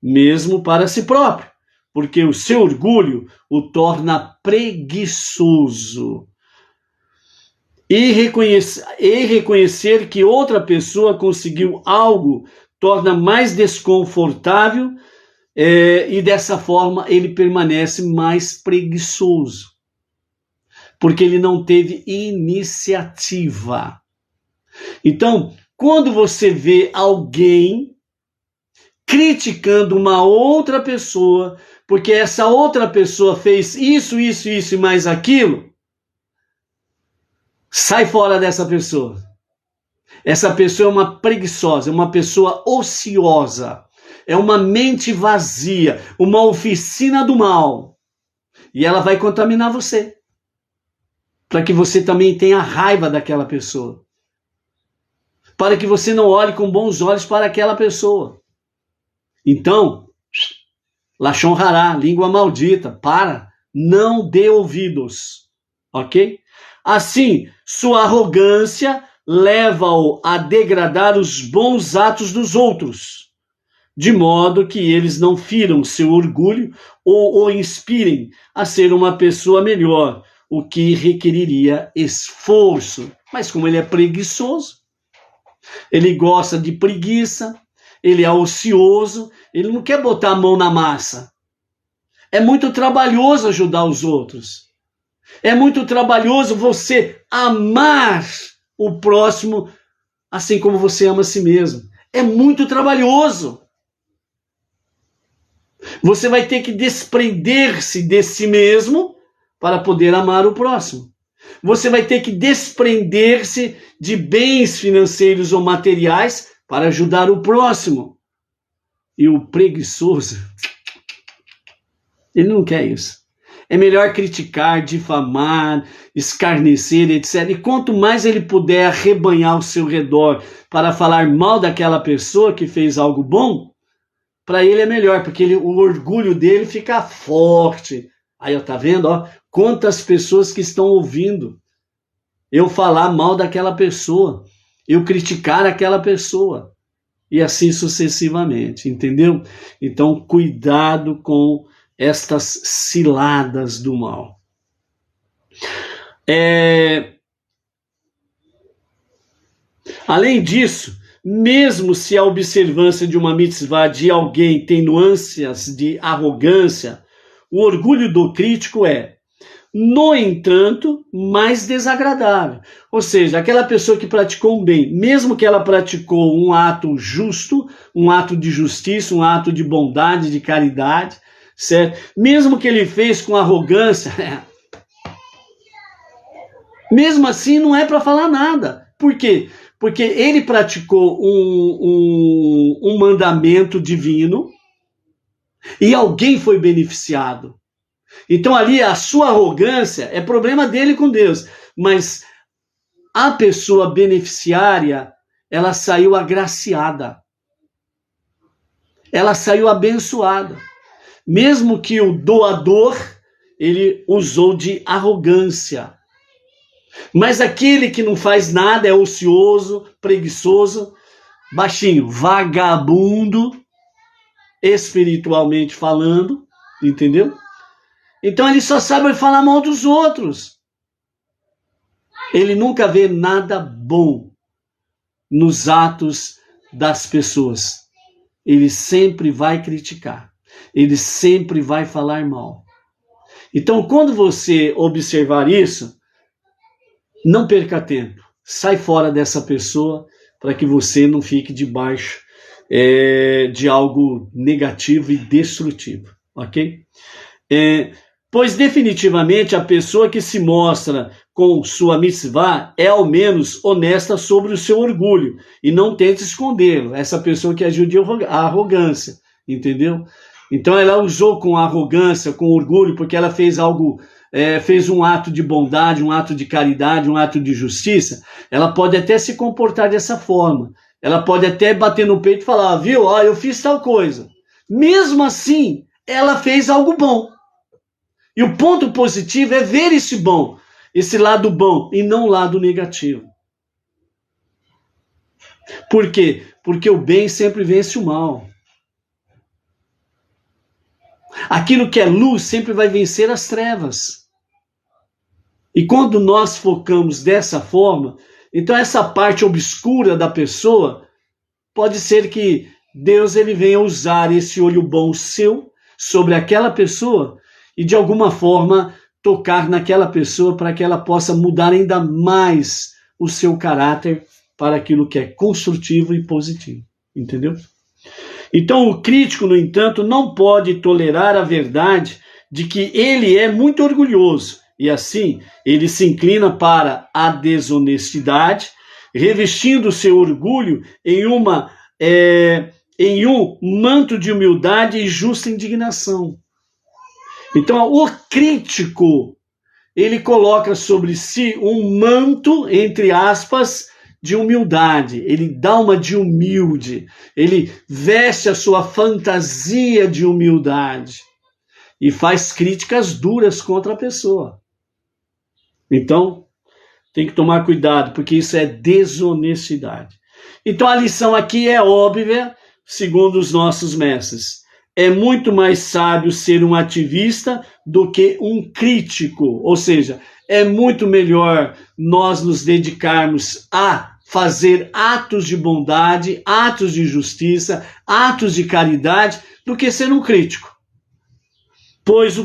mesmo para si próprio, porque o seu orgulho o torna preguiçoso. E reconhecer que outra pessoa conseguiu algo torna mais desconfortável e dessa forma ele permanece mais preguiçoso, porque ele não teve iniciativa. Então, quando você vê alguém criticando uma outra pessoa, porque essa outra pessoa fez isso e mais aquilo, sai fora dessa pessoa. Essa pessoa é uma preguiçosa, é uma pessoa ociosa, é uma mente vazia, uma oficina do mal. E ela vai contaminar você, para que você também tenha raiva daquela pessoa, para que você não olhe com bons olhos para aquela pessoa. Então, Lashon Hará, língua maldita, não dê ouvidos, ok? Assim, sua arrogância leva-o a degradar os bons atos dos outros, de modo que eles não firam seu orgulho ou o inspirem a ser uma pessoa melhor, o que requeriria esforço. Mas como ele é preguiçoso, ele gosta de preguiça, ele é ocioso, ele não quer botar a mão na massa. É muito trabalhoso ajudar os outros. É muito trabalhoso você amar o próximo assim como você ama a si mesmo. É muito trabalhoso. Você vai ter que desprender-se de si mesmo para poder amar o próximo. Você vai ter que desprender-se de bens financeiros ou materiais para ajudar o próximo. E o preguiçoso, ele não quer isso. É melhor criticar, difamar, escarnecer, etc. E quanto mais ele puder arrebanhar ao seu redor para falar mal daquela pessoa que fez algo bom, para ele é melhor, porque o orgulho dele fica forte. Aí, ó, tá vendo? Ó, quantas pessoas que estão ouvindo eu falar mal daquela pessoa, eu criticar aquela pessoa, e assim sucessivamente, entendeu? Então, cuidado com estas ciladas do mal. Além disso, mesmo se a observância de uma mitzvah de alguém tem nuances de arrogância, o orgulho do crítico é, no entanto, mais desagradável. Ou seja, aquela pessoa que praticou um bem, mesmo que ela praticou um ato justo, um ato de justiça, um ato de bondade, de caridade, certo? Mesmo que ele fez com arrogância, mesmo assim não é para falar nada. Por quê? Porque ele praticou um mandamento divino e alguém foi beneficiado. Então ali a sua arrogância é problema dele com Deus, mas a pessoa beneficiária, ela saiu agraciada, ela saiu abençoada, mesmo que o doador, ele usou de arrogância. Mas aquele que não faz nada, é ocioso, preguiçoso, baixinho, vagabundo, espiritualmente falando, entendeu? Então ele só sabe falar mal dos outros. Ele nunca vê nada bom nos atos das pessoas. Ele sempre vai criticar. Ele sempre vai falar mal. Então, quando você observar isso, não perca tempo. Sai fora dessa pessoa para que você não fique debaixo de algo negativo e destrutivo. Ok? Pois definitivamente a pessoa que se mostra com sua mitzvah é ao menos honesta sobre o seu orgulho e não tenta escondê-lo. Essa pessoa que agiu de arrogância, entendeu? Então ela usou com arrogância, com orgulho, porque ela fez algo, fez um ato de bondade, um ato de caridade, um ato de justiça. Ela pode até se comportar dessa forma. Ela pode até bater no peito e falar, viu, ó, eu fiz tal coisa. Mesmo assim, ela fez algo bom. E o ponto positivo é ver esse bom, esse lado bom, e não o lado negativo. Por quê? Porque o bem sempre vence o mal. Aquilo que é luz sempre vai vencer as trevas. E quando nós focamos dessa forma, então essa parte obscura da pessoa, pode ser que Deus ele venha usar esse olho bom seu sobre aquela pessoa e de alguma forma tocar naquela pessoa para que ela possa mudar ainda mais o seu caráter para aquilo que é construtivo e positivo. Entendeu? Então o crítico, no entanto, não pode tolerar a verdade de que ele é muito orgulhoso e assim ele se inclina para a desonestidade, revestindo seu orgulho em um manto de humildade e justa indignação. Então, o crítico, ele coloca sobre si um manto, entre aspas, de humildade. Ele dá uma de humilde. Ele veste a sua fantasia de humildade e faz críticas duras contra a pessoa. Então, tem que tomar cuidado, porque isso é desonestidade. Então, a lição aqui é óbvia, segundo os nossos mestres. É muito mais sábio ser um ativista do que um crítico. Ou seja, é muito melhor nós nos dedicarmos a fazer atos de bondade, atos de justiça, atos de caridade, do que ser um crítico. Pois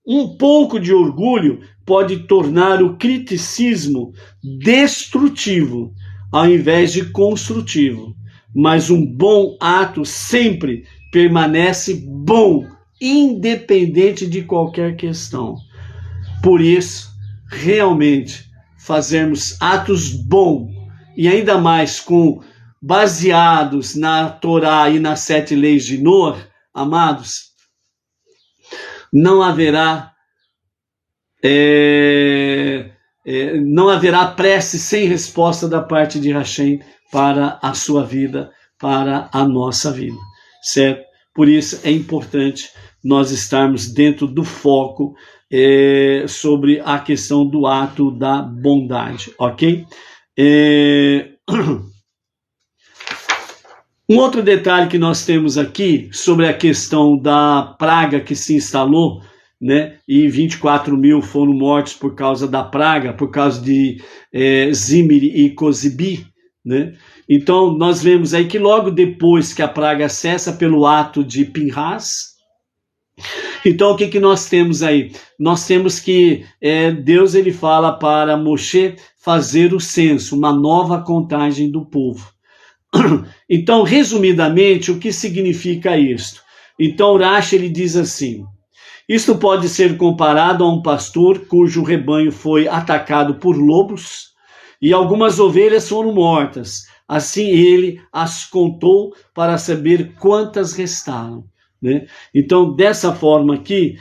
um pouco de orgulho pode tornar o criticismo destrutivo, ao invés de construtivo. Mas um bom ato sempre permanece bom, independente de qualquer questão. Por isso, realmente, fazermos atos bons, e ainda mais baseados na Torá e nas 7 leis de Noé, amados, não haverá prece sem resposta da parte de Hashem para a sua vida, para a nossa vida, certo? por isso é importante nós estarmos dentro do foco sobre a questão do ato da bondade, ok? Um outro detalhe que nós temos aqui sobre a questão da praga que se instalou, né, e 24 mil foram mortos por causa da praga, por causa de Zimri e Cosibi, né? Então nós vemos aí que logo depois que a praga cessa pelo ato de Pinhas, então o que nós temos aí? Nós temos que Deus ele fala para Moshe fazer o censo, uma nova contagem do povo. Então, resumidamente, o que significa isto? Então, Rashi ele diz assim: isto pode ser comparado a um pastor cujo rebanho foi atacado por lobos e algumas ovelhas foram mortas. Assim ele as contou para saber quantas restaram, né? Então, dessa forma aqui,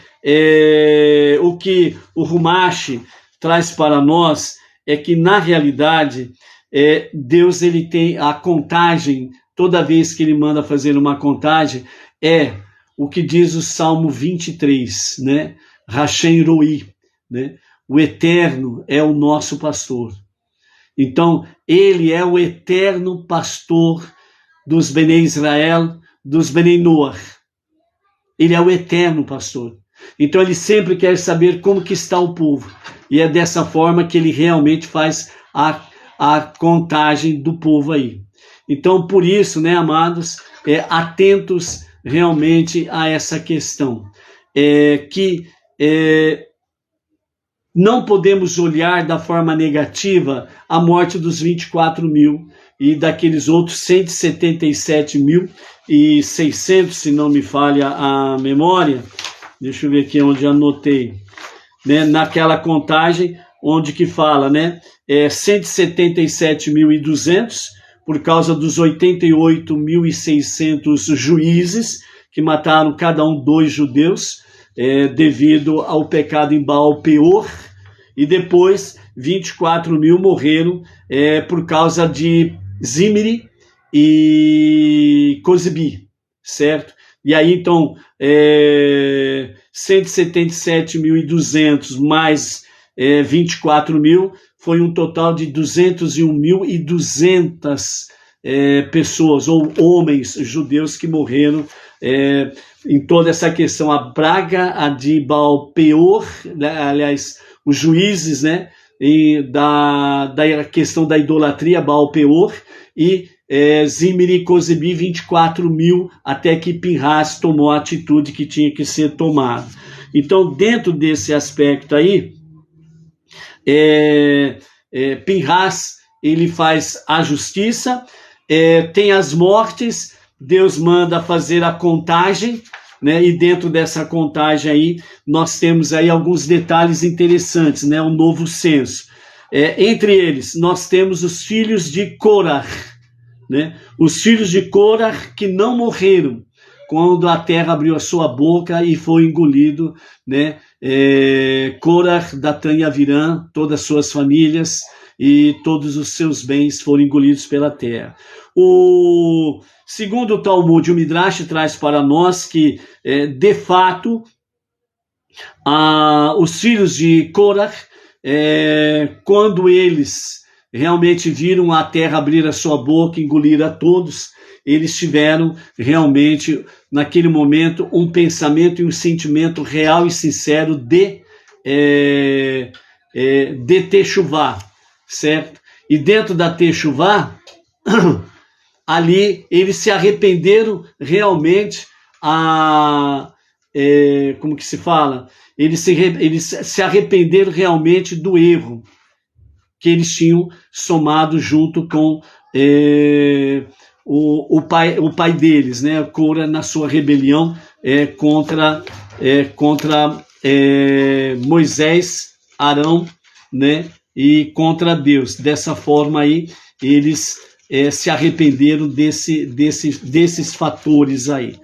o que o Humash traz para nós é que, na realidade, Deus ele tem a contagem, toda vez que ele manda fazer uma contagem, o que diz o Salmo 23, né? Hashem Roi, né? O Eterno é o nosso pastor. Então, ele é o eterno pastor dos Benei Israel, dos Benei Noach. Ele é o eterno pastor. Então ele sempre quer saber como que está o povo. E é dessa forma que ele realmente faz a contagem do povo aí. Então por isso, né, amados, atentos realmente a essa questão. Não podemos olhar da forma negativa a morte dos 24 mil e daqueles outros 177.600, se não me falha a memória. Deixa eu ver aqui onde anotei, né? Naquela contagem onde que fala, né? 177.200 por causa dos 88.600 juízes que mataram cada um 2 judeus devido ao pecado em Baal Peor, e depois 24 mil morreram por causa de Zimri e Cosibi, certo? E aí, então, 177.200 mais 24 mil, foi um total de 201.200 pessoas, ou homens judeus que morreram em toda essa questão. A praga de Baal Peor, né, aliás, os juízes, né, da questão da idolatria, Baal Peor, e Zimri e Cosibi, 24 mil, até que Pinhas tomou a atitude que tinha que ser tomada. Então, dentro desse aspecto aí, Pinhas, ele faz a justiça, tem as mortes, Deus manda fazer a contagem, né? E dentro dessa contagem aí, nós temos aí alguns detalhes interessantes, né? Um novo censo. Entre eles, nós temos os filhos de Korah, né? Os filhos de Korah que não morreram quando a terra abriu a sua boca e foi engolido, né? Korah, Datan e Aviram, todas as suas famílias e todos os seus bens foram engolidos pela terra. Segundo o Talmud, o Midrash traz para nós que, de fato, os filhos de Korah, quando eles realmente viram a terra abrir a sua boca e engolir a todos, eles tiveram realmente, naquele momento, um pensamento e um sentimento real e sincero de Teshuvá, certo? E dentro da Teshuvá, ali eles se arrependeram realmente, como que se fala? Eles se arrependeram realmente do erro que eles tinham somado junto com o pai deles, né? Korah, na sua rebelião contra Moisés, Arão, né? E contra Deus. Dessa forma aí, eles se arrependeram desses fatores aí.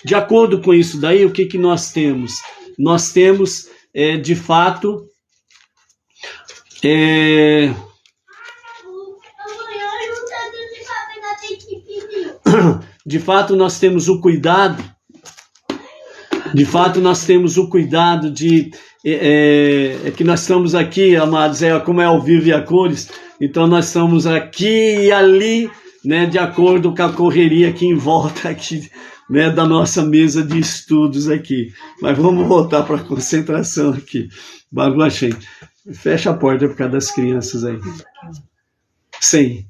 De acordo com isso daí, o que nós temos? Nós temos, de fato, de fato nós temos o cuidado, de que nós estamos aqui, amados, como é ao vivo e a cores, então nós estamos aqui e ali, né, de acordo com a correria aqui em volta aqui, né, da nossa mesa de estudos aqui. Mas vamos voltar para a concentração aqui. Baruch, fecha a porta por causa das crianças aí. Sim.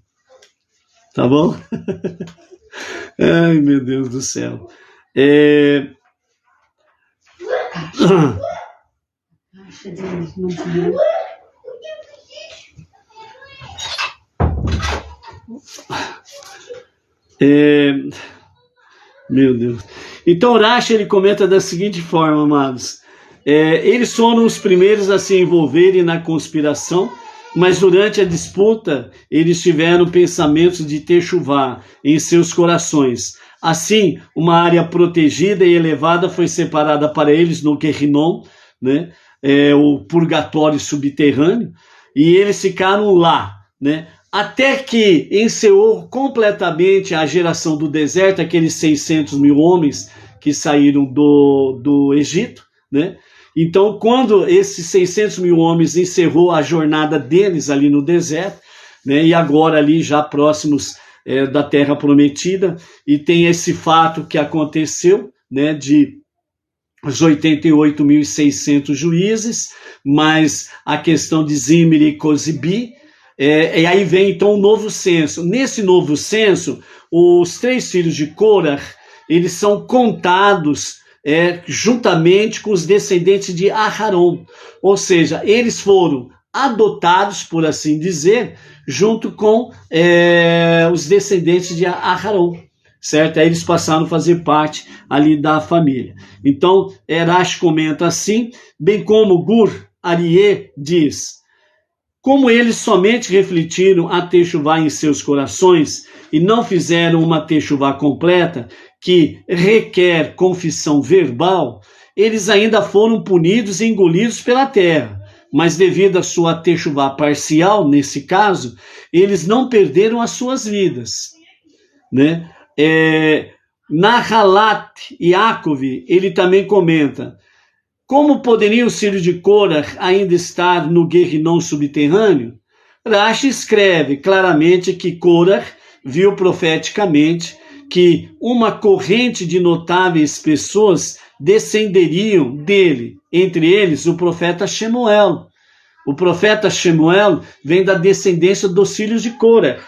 Tá bom? Ai, meu Deus do céu. Meu Deus. Então, Rashi, ele comenta da seguinte forma, amados. Eles foram os primeiros a se envolverem na conspiração, mas durante a disputa, eles tiveram pensamentos de Techuvá em seus corações. Assim, uma área protegida e elevada foi separada para eles no Gehinnom, né? O purgatório subterrâneo, e eles ficaram lá, né? Até que encerrou completamente a geração do deserto, aqueles 600 mil homens que saíram do Egito, né? Então, quando esses 600 mil homens encerrou a jornada deles ali no deserto, né? E agora ali já próximos da Terra Prometida, e tem esse fato que aconteceu, né? De os 88.600 juízes, mais a questão de Zimri e Cosibi, e aí vem então o novo censo. Nesse novo censo, os 3 filhos de Korah, eles são contados juntamente com os descendentes de Aharon, ou seja, eles foram adotados, por assim dizer, junto com os descendentes de Aharon, certo? Aí eles passaram a fazer parte ali da família. Então, Rashi comenta assim, bem como Gur Aryeh diz: como eles somente refletiram a Techuvá em seus corações e não fizeram uma Techuvá completa, que requer confissão verbal, eles ainda foram punidos e engolidos pela terra. Mas devido à sua Techuvá parcial, nesse caso, eles não perderam as suas vidas, né? Nahalat Yaakov, ele também comenta: como poderiam os filhos de Korah ainda estar no Gehinnom subterrâneo? Rashi escreve claramente que Korah viu profeticamente que uma corrente de notáveis pessoas descenderiam dele, entre eles o profeta Shemuel. O profeta Shemuel vem da descendência dos filhos de Korah.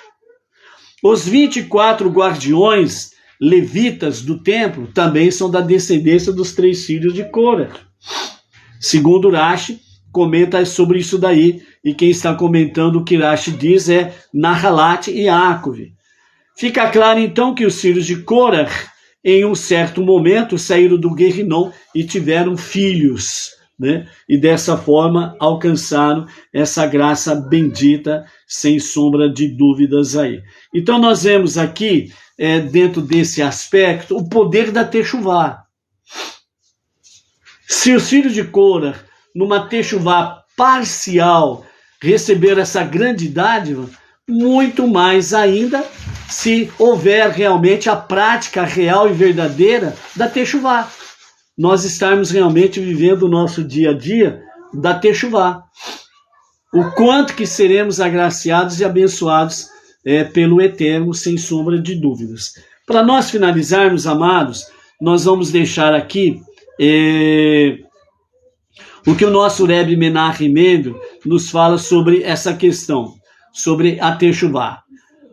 Os 24 guardiões levitas do templo também são da descendência dos 3 filhos de Korah. Segundo Rashi, comenta sobre isso daí, e quem está comentando o que Rashi diz é Nahalat e Yaakov. Fica claro então que os filhos de Korah, em um certo momento, saíram do Gehinnom e tiveram filhos, né? E dessa forma alcançaram essa graça bendita, sem sombra de dúvidas aí. Então nós vemos aqui, dentro desse aspecto, o poder da Techuvá. Se os filhos de Korah, numa Techuvá parcial, receberam essa grande dádiva, muito mais ainda se houver realmente a prática real e verdadeira da Techuvá. Nós estarmos realmente vivendo o nosso dia a dia da Techuvá. O quanto que seremos agraciados e abençoados pelo Eterno, sem sombra de dúvidas. Para nós finalizarmos, amados, nós vamos deixar aqui o que o nosso Rebbe Menachem Mendel nos fala sobre essa questão, sobre a Techuvá.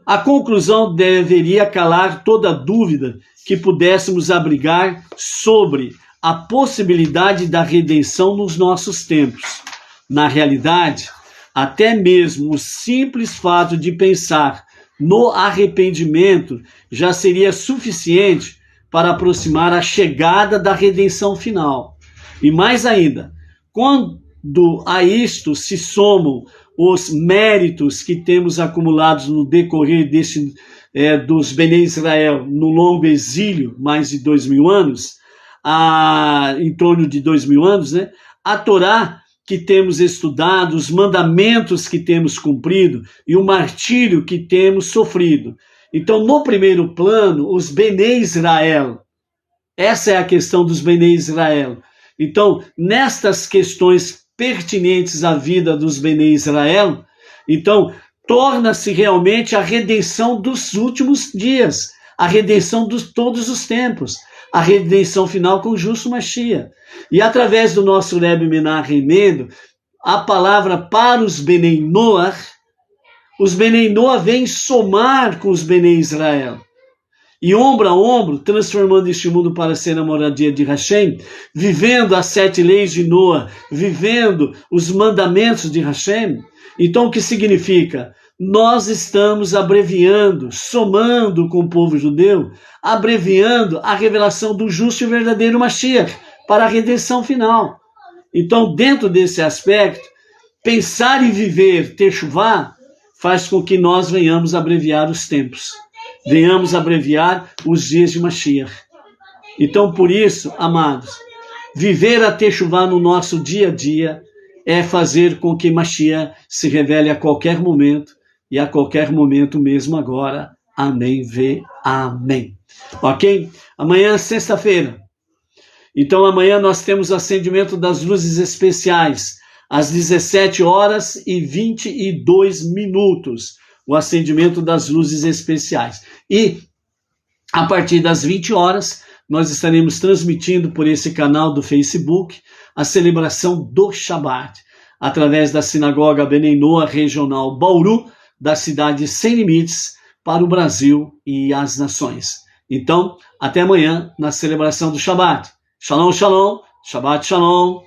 A conclusão deveria calar toda dúvida que pudéssemos abrigar sobre a possibilidade da redenção nos nossos tempos. Na realidade, até mesmo o simples fato de pensar no arrependimento já seria suficiente para aproximar a chegada da redenção final. E mais ainda, quando a isto se somam os méritos que temos acumulados no decorrer dos Bnei Israel no longo exílio, mais de 2.000 anos, em torno de 2.000 anos, né? A Torá que temos estudado, os mandamentos que temos cumprido e o martírio que temos sofrido. Então, no primeiro plano, os Benê Israel. Essa é a questão dos Benê Israel. Então, nestas questões pertinentes à vida dos Benê Israel, então, torna-se realmente a redenção dos últimos dias, a redenção de todos os tempos, a redenção final com o justo Mashiach. E através do nosso Rebbe Menachem Mendel, a palavra para os Benei Noach, os Benei Noach vêm somar com os Benei Israel. E ombro a ombro, transformando este mundo para ser a moradia de Hashem, vivendo as 7 leis de Noah, vivendo os mandamentos de Hashem. Então, o que significa? Nós estamos abreviando, somando com o povo judeu, abreviando a revelação do justo e verdadeiro Mashiach para a redenção final. Então, dentro desse aspecto, pensar e viver Teshuvah faz com que nós venhamos abreviar os tempos, venhamos abreviar os dias de Mashiach. Então, por isso, amados, viver a Teshuvah no nosso dia a dia é fazer com que Mashiach se revele a qualquer momento, e a qualquer momento mesmo agora. Amém, amém. Ok? Amanhã é sexta-feira. Então amanhã nós temos o acendimento das luzes especiais, às 17h22, o acendimento das luzes especiais. E a partir das 20 horas, nós estaremos transmitindo por esse canal do Facebook a celebração do Shabat, através da Sinagoga Benei Noach Regional Bauru, da cidade Sem Limites, para o Brasil e as nações. Então, até amanhã na celebração do Shabat. Shalom, shalom, Shabbat shalom.